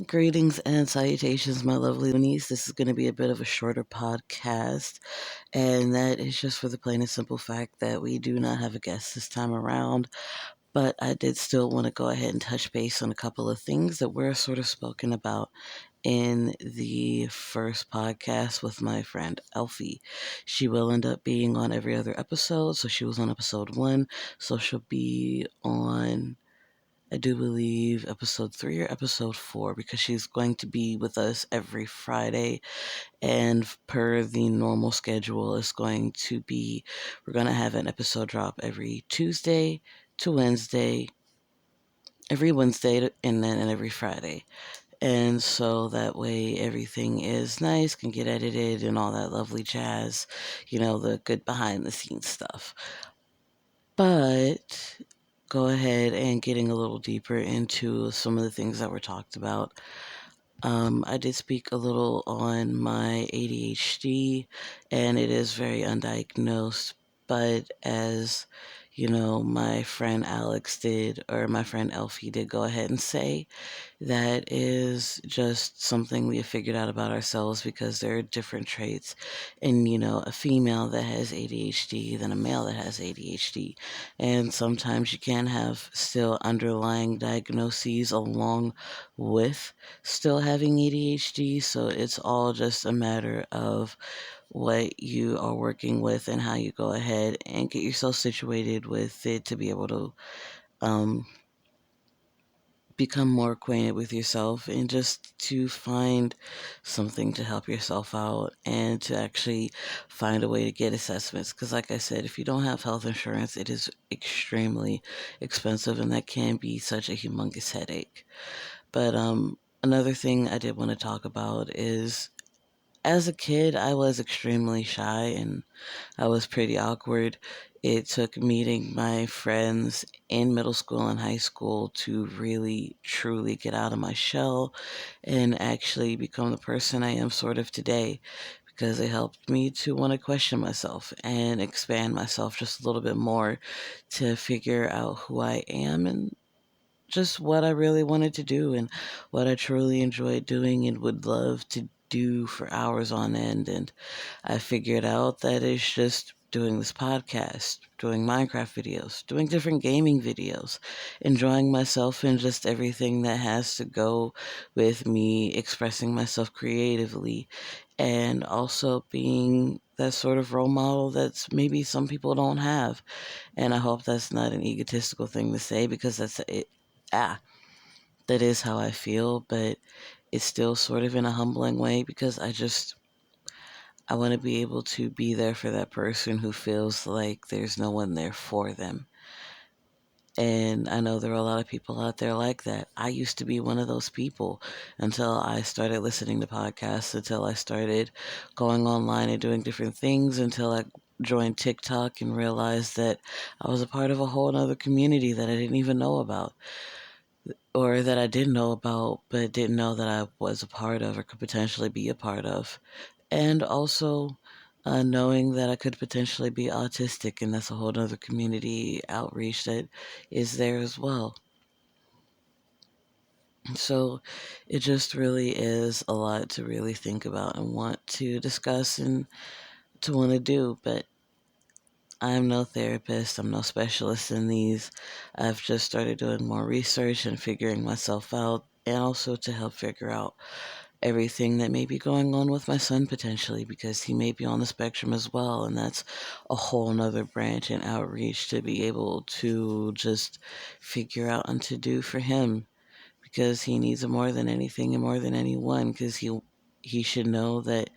Greetings and salutations, my lovely Loonies. This is going to be a bit of a shorter podcast, and that is just for the plain and simple fact that we do not have a guest this time around. But I did still want to go ahead and touch base on a couple of things that were sort of spoken about in the first podcast with my friend Elfie. She will end up being on every other episode, so she was on episode 1, so she'll be on, I do believe, episode 3 or episode 4, because she's going to be with us every Friday. And per the normal schedule, it's going to be, we're going to have an episode drop every Tuesday to Wednesday, every Wednesday, and then every Friday. And so that way everything is nice, can get edited and all that lovely jazz, the good behind the scenes stuff. But go ahead and getting a little deeper into some of the things that were talked about. I did speak a little on my ADHD, and it is very undiagnosed. But as my friend Alex did, or my friend Elfie did go ahead and say, that is just something we have figured out about ourselves because there are different traits in, a female that has ADHD than a male that has ADHD. And sometimes you can have still underlying diagnoses along with still having ADHD. So it's all just a matter of what you are working with and how you go ahead and get yourself situated with it to be able to um, become more acquainted with yourself and just to find something to help yourself out and to actually find a way to get assessments. Because, like I said, if you don't have health insurance, it is extremely expensive and that can be such a humongous headache. But another thing I did want to talk about is as a kid, I was extremely shy and I was pretty awkward. It took meeting my friends in middle school and high school to really, truly get out of my shell and actually become the person I am sort of today because it helped me to want to question myself and expand myself just a little bit more to figure out who I am and just what I really wanted to do and what I truly enjoyed doing and would love to do for hours on end. And I figured out that it's just doing this podcast, doing Minecraft videos, doing different gaming videos, enjoying myself in just everything that has to go with me expressing myself creatively and also being that sort of role model that's maybe some people don't have. And I hope that's not an egotistical thing to say because that's it. Ah, that is how I feel, but it's still sort of in a humbling way because I want to be able to be there for that person who feels like there's no one there for them. And I know there are a lot of people out there like that. I used to be one of those people until I started listening to podcasts, until I started going online and doing different things, until I joined TikTok and realized that I was a part of a whole other community that I didn't even know about, or that I did know about, but didn't know that I was a part of or could potentially be a part of. And also knowing that I could potentially be autistic, and that's a whole other community outreach that is there as well. So it just really is a lot to really think about and want to discuss and to want to do. But I'm no therapist, I'm no specialist in these. I've just started doing more research and figuring myself out, and also to help figure out everything that may be going on with my son potentially because he may be on the spectrum as well, and that's a whole nother branch and outreach to be able to just figure out and to do for him because he needs it more than anything and more than anyone because he should know that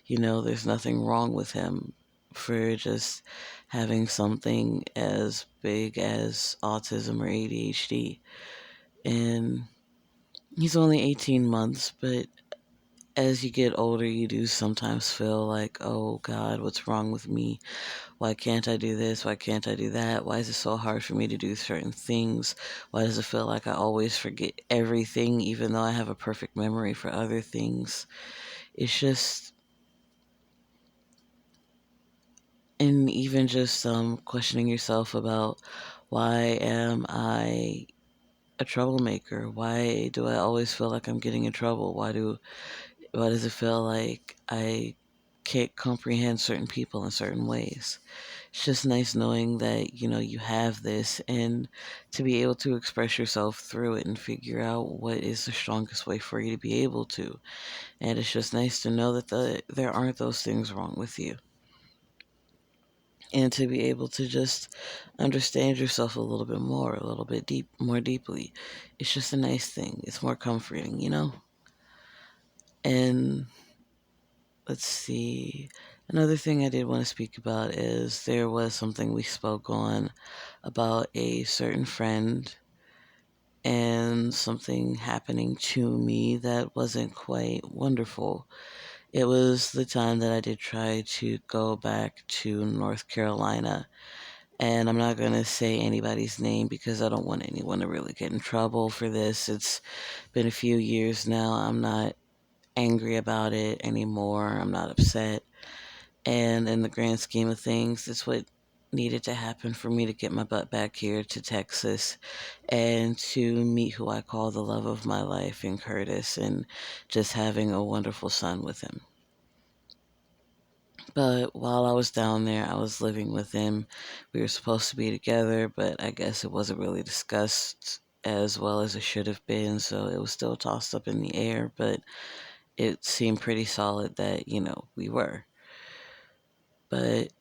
there's nothing wrong with him for just having something as big as autism or ADHD. And he's only 18 months, but as you get older, you do sometimes feel like, oh God, what's wrong with me? Why can't I do this? Why can't I do that? Why is it so hard for me to do certain things? Why does it feel like I always forget everything, even though I have a perfect memory for other things? It's just, and even just questioning yourself about why am I a troublemaker? Why do I always feel like I'm getting in trouble? Why does it feel like I can't comprehend certain people in certain ways? It's just nice knowing that, you have this and to be able to express yourself through it and figure out what is the strongest way for you to be able to. And it's just nice to know that there aren't those things wrong with you. And to be able to just understand yourself a little bit more, a little bit more deeply. It's just a nice thing. It's more comforting. And let's see. Another thing I did want to speak about is there was something we spoke on about a certain friend and something happening to me that wasn't quite wonderful. It was the time that I did try to go back to North Carolina. And I'm not going to say anybody's name because I don't want anyone to really get in trouble for this. It's been a few years now. I'm not angry about it anymore. I'm not upset. And in the grand scheme of things, it's what needed to happen for me to get my butt back here to Texas and to meet who I call the love of my life in Curtis and just having a wonderful son with him. But while I was down there, I was living with him. We were supposed to be together, but I guess it wasn't really discussed as well as it should have been, so it was still tossed up in the air, but it seemed pretty solid that, we were. But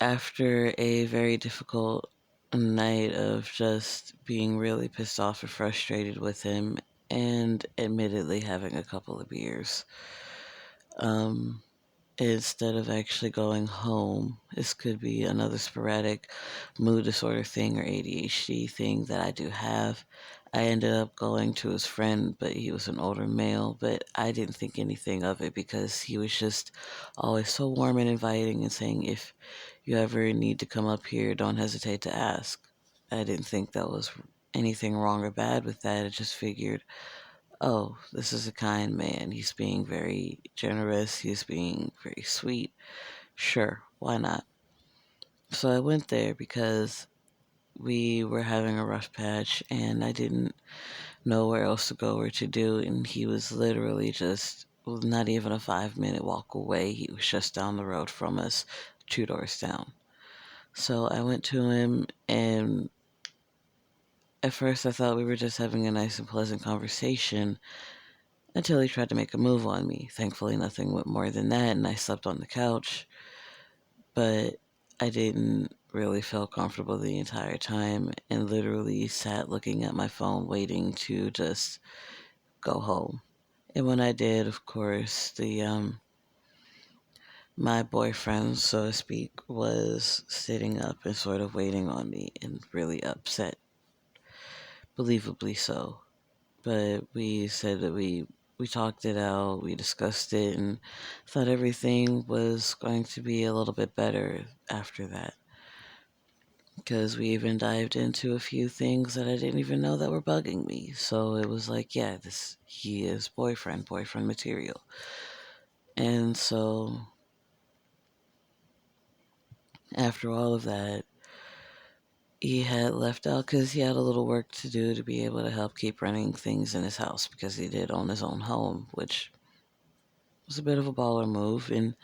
after a very difficult night of just being really pissed off and frustrated with him, and admittedly having a couple of beers, um, instead of actually going home, this could be another sporadic mood disorder thing or ADHD thing that I do have. I ended up going to his friend, but he was an older male, but I didn't think anything of it because he was just always so warm and inviting and saying, if you ever need to come up here, don't hesitate to ask. I didn't think that was anything wrong or bad with that. I just figured, oh, this is a kind man. He's being very generous. He's being very sweet. Sure, why not? So I went there because we were having a rough patch and I didn't know where else to go or to do. And he was literally just not even a 5-minute walk away. He was just down the road from us, 2 doors down. So I went to him, and at first I thought we were just having a nice and pleasant conversation until he tried to make a move on me. Thankfully, nothing went more than that, and I slept on the couch. But I didn't really feel comfortable the entire time and literally sat looking at my phone waiting to just go home. And when I did, of course, the my boyfriend, so to speak, was sitting up and sort of waiting on me and really upset, believably so. But we said that we talked it out, we discussed it, and thought everything was going to be a little bit better after that. Because we even dived into a few things that I didn't even know that were bugging me. So it was like, yeah, this he is boyfriend material. And so after all of that, he had left out because he had a little work to do to be able to help keep running things in his house because he did own his own home, which was a bit of a baller move. And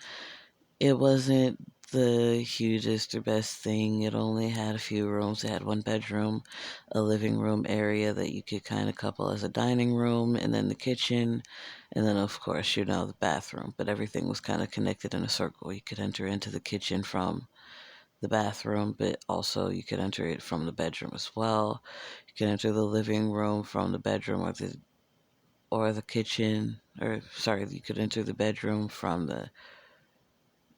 it wasn't the hugest or best thing. It only had a few rooms. It had one bedroom, a living room area that you could kind of couple as a dining room, and then the kitchen, and then, of course, the bathroom. But everything was kind of connected in a circle. You could enter into the kitchen from the bathroom, but also you could enter it from the bedroom as well. You could enter the living room from the bedroom or the kitchen, or sorry, you could enter the bedroom from the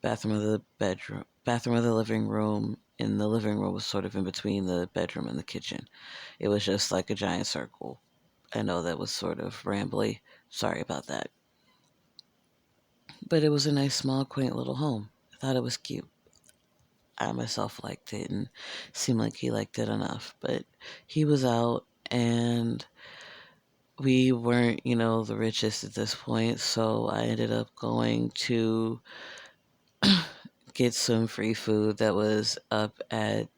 bathroom of the living room, and the living room was sort of in between the bedroom and the kitchen. It was just like a giant circle. I know that was sort of rambly. Sorry about that. But it was a nice, small, quaint little home. I thought it was cute. I myself liked it and seemed like he liked it enough. But he was out and we weren't, the richest at this point. So I ended up going to get some free food that was up at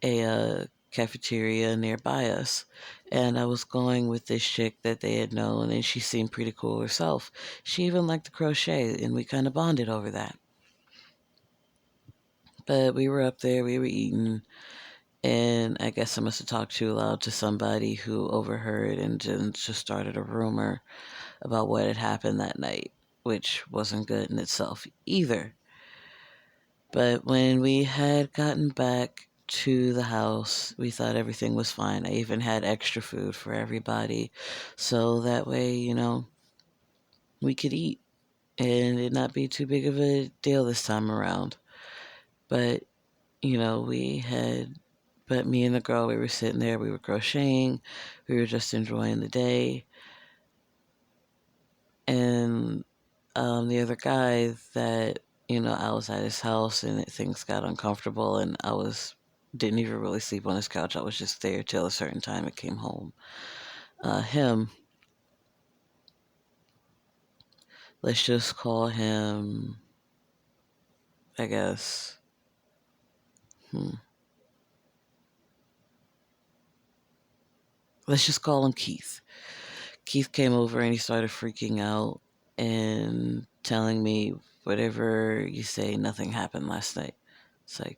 a cafeteria nearby us. And I was going with this chick that they had known, and she seemed pretty cool herself. She even liked to crochet, and we kind of bonded over that. But we were up there, we were eating, and I guess I must have talked too loud to somebody who overheard and then just started a rumor about what had happened that night, which wasn't good in itself either. But when we had gotten back to the house, we thought everything was fine. I even had extra food for everybody. So that way, we could eat and it not be too big of a deal this time around. But, we had, but me and the girl, we were sitting there, we were crocheting, we were just enjoying the day. And the other guy that, I was at his house and things got uncomfortable and didn't even really sleep on his couch. I was just there till a certain time and came home. Him, let's just call him, I guess, hmm, let's just call him Keith. Keith came over and he started freaking out and telling me, whatever you say, nothing happened last night. It's like,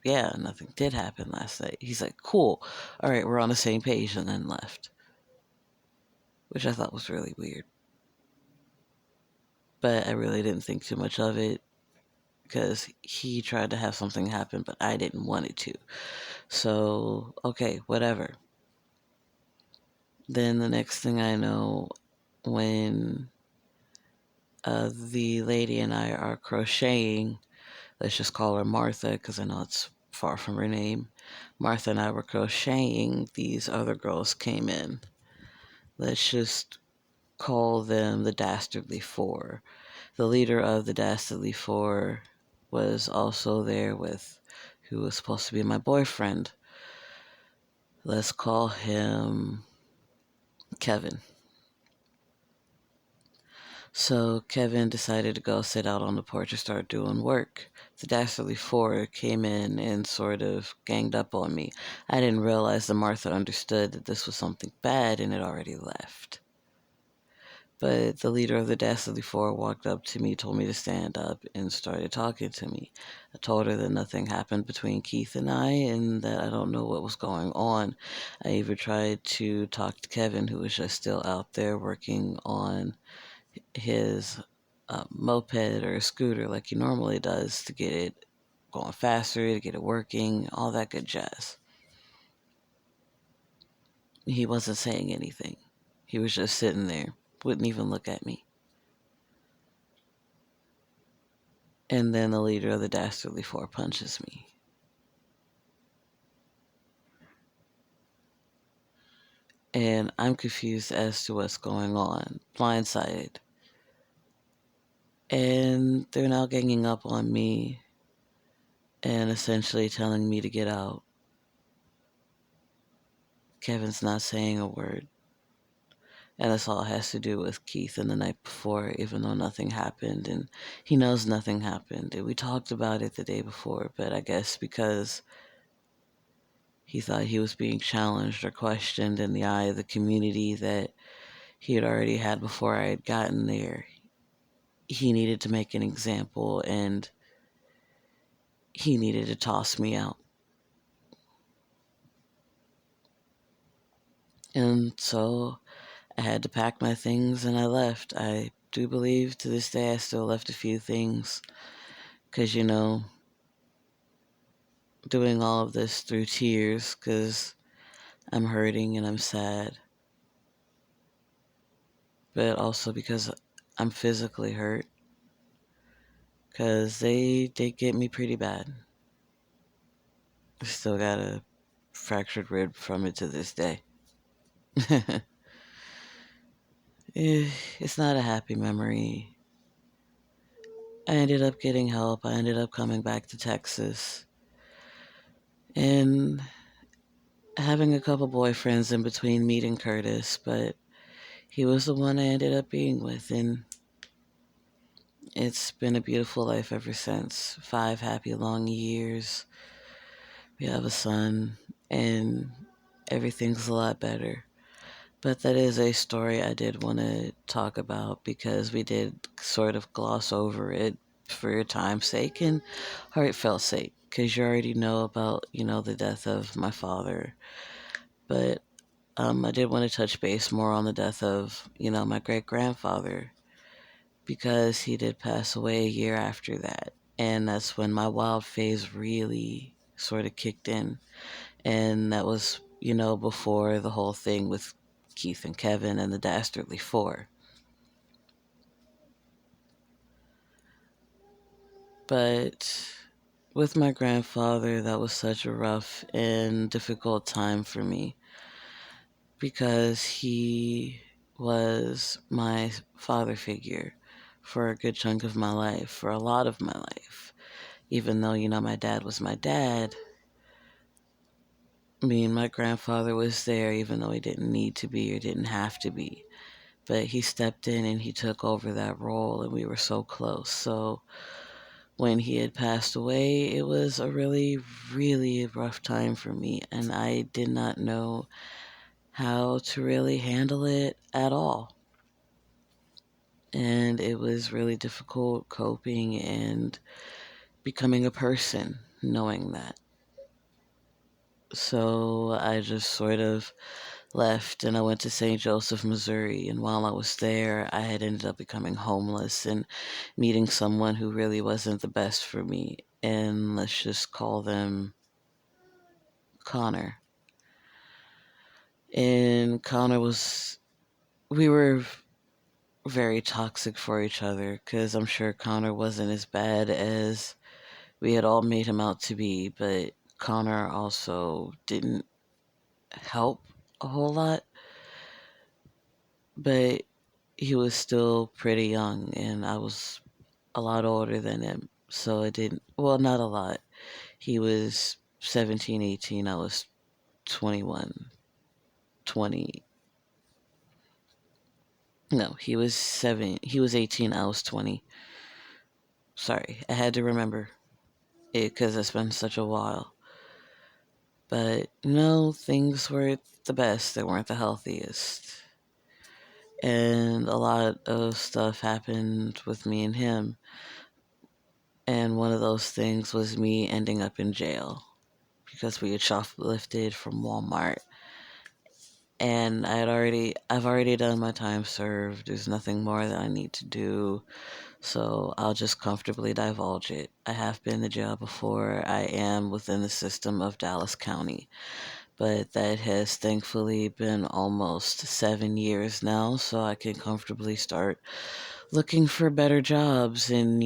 yeah, nothing did happen last night. He's like, cool. All right, we're on the same page, and then left, which I thought was really weird. But I really didn't think too much of it because he tried to have something happen, but I didn't want it to. So, okay, whatever. Then the next thing I know, when the lady and I are crocheting, let's just call her Martha because I know it's far from her name. Martha and I were crocheting, these other girls came in. Let's just call them the Dastardly Four. The leader of the Dastardly Four was also there with who was supposed to be my boyfriend. Let's call him Kevin. So Kevin decided to go sit out on the porch and start doing work. The Dastardly Four came in and sort of ganged up on me. I didn't realize that Martha understood that this was something bad and had already left. But the leader of the Dastardly Four walked up to me, told me to stand up, and started talking to me. I told her that nothing happened between Keith and I, and that I don't know what was going on. I even tried to talk to Kevin, who was just still out there working on his moped or scooter like he normally does to get it going faster, to get it working, all that good jazz. He wasn't saying anything. He was just sitting there, wouldn't even look at me. And then the leader of the Dastardly Four punches me. And I'm confused as to what's going on, blindsided. And they're now ganging up on me and essentially telling me to get out. Kevin's not saying a word. And this all has to do with Keith and the night before, even though nothing happened. And he knows nothing happened. And we talked about it the day before, but I guess because he thought he was being challenged or questioned in the eye of the community that he had already had before I had gotten there, he needed to make an example and he needed to toss me out. And so I had to pack my things and I left. I do believe to this day I still left a few things because, doing all of this through tears because I'm hurting and I'm sad, but also because I'm physically hurt because they did get me pretty bad. I still got a fractured rib from it to this day. It's not a happy memory. I ended up getting help. I ended up coming back to Texas and having a couple boyfriends in between meeting Curtis, but he was the one I ended up being with, and it's been a beautiful life ever since. 5 happy long years. We have a son, and everything's a lot better. But that is a story I did want to talk about because we did sort of gloss over it for your time's sake and heartfelt sake, because you already know about, the death of my father. But I did want to touch base more on the death of, my great grandfather, because he did pass away a year after that. And that's when my wild phase really sort of kicked in. And that was, before the whole thing with Keith and Kevin and the Dastardly Four. But with my grandfather, that was such a rough and difficult time for me because he was my father figure for a good chunk of my life, for a lot of my life. Even though, my dad was my dad, me and my grandfather was there even though he didn't need to be or didn't have to be. But he stepped in and he took over that role, and we were so close. So when he had passed away, it was a really, really rough time for me, and I did not know how to really handle it at all. And it was really difficult coping and becoming a person knowing that. So I just sort of left and I went to St. Joseph, Missouri. And while I was there, I had ended up becoming homeless and meeting someone who really wasn't the best for me. And let's just call them Connor. And we were very toxic for each other because I'm sure Connor wasn't as bad as we had all made him out to be, but Connor also didn't help a whole lot. But he was still pretty young, and I was a lot older than him. So it didn't, well, not a lot. He was 17, 18. I was 21, 20. No, he was 18, I was 20. Sorry, I had to remember it because it's been such a while. But no, things weren't the best. They weren't the healthiest. And a lot of stuff happened with me and him. And one of those things was me ending up in jail because we had shoplifted from Walmart. And I've already done my time served. There's nothing more that I need to do. So I'll just comfortably divulge it. I have been to jail before. I am within the system of Dallas County. But that has thankfully been almost 7 years now, so I can comfortably start looking for better jobs and,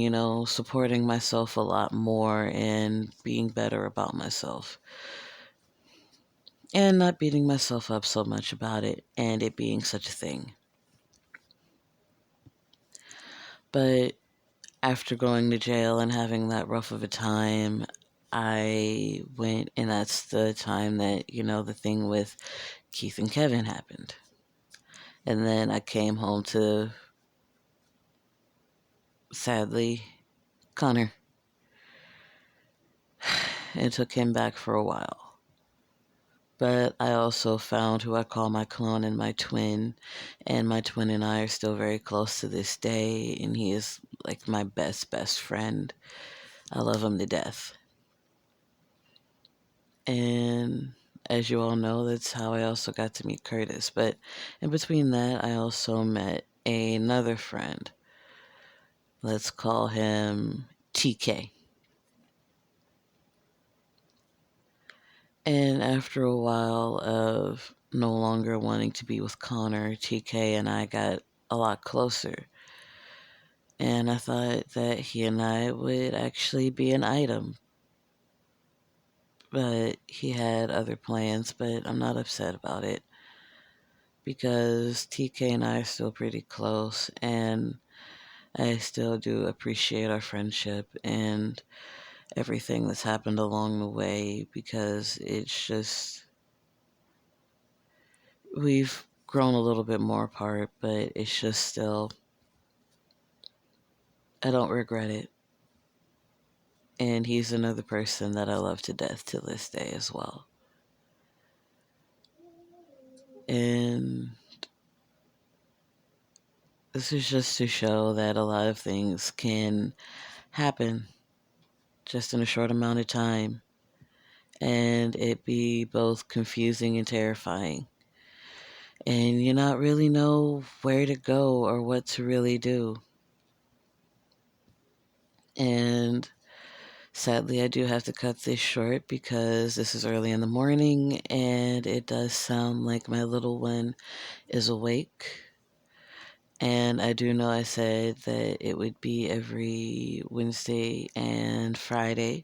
supporting myself a lot more and being better about myself. And not beating myself up so much about it and it being such a thing. But after going to jail and having that rough of a time, I went, and that's the time that, the thing with Keith and Kevin happened. And then I came home to, sadly, Connor and took him back for a while. But I also found who I call my clone and my twin, and my twin and I are still very close to this day, and he is like my best, best friend. I love him to death. And as you all know, that's how I also got to meet Curtis. But in between that, I also met another friend. Let's call him TK. And after a while of no longer wanting to be with Connor, TK and I got a lot closer. And I thought that he and I would actually be an item. But he had other plans, but I'm not upset about it because TK and I are still pretty close, and I still do appreciate our friendship and everything that's happened along the way because it's just, we've grown a little bit more apart, but it's just still, I don't regret it. And he's another person that I love to death to this day as well. And this is just to show that a lot of things can happen just in a short amount of time, and it be both confusing and terrifying. And you not really know where to go or what to really do. And sadly, I do have to cut this short because this is early in the morning and it does sound like my little one is awake. And I do know I said that it would be every Wednesday and Friday.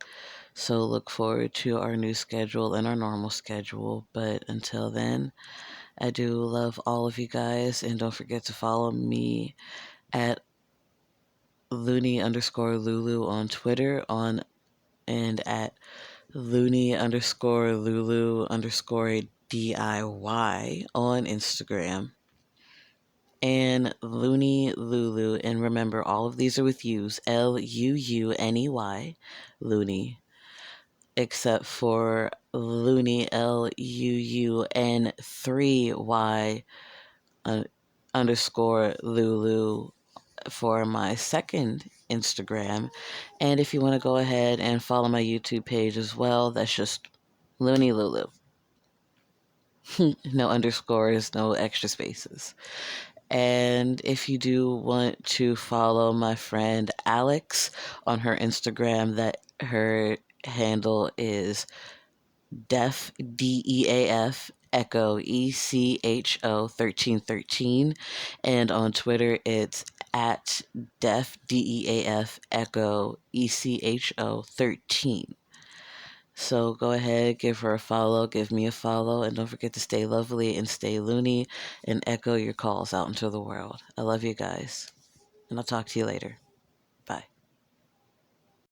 So look forward to our new schedule and our normal schedule. But until then, I do love all of you guys. And don't forget to follow me at Luuney_Lulu on Twitter and at Looney_Lulu_DIY on Instagram. And Luuney Lulu. And remember, all of these are with U's. Luuney, Looney, except for Looney, LUUN3Y underscore Lulu for my second Instagram. And if you want to go ahead and follow my YouTube page as well, that's just Luuney Lulu. No underscores, no extra spaces. And if you do want to follow my friend Alex on her Instagram, that her handle is DEAF Echo ECHO 1313, and on Twitter it's at DEAF Echo ECHO 13. So go ahead, give her a follow, give me a follow, and don't forget to stay lovely and stay loony and echo your calls out into the world. I love you guys, and I'll talk to you later.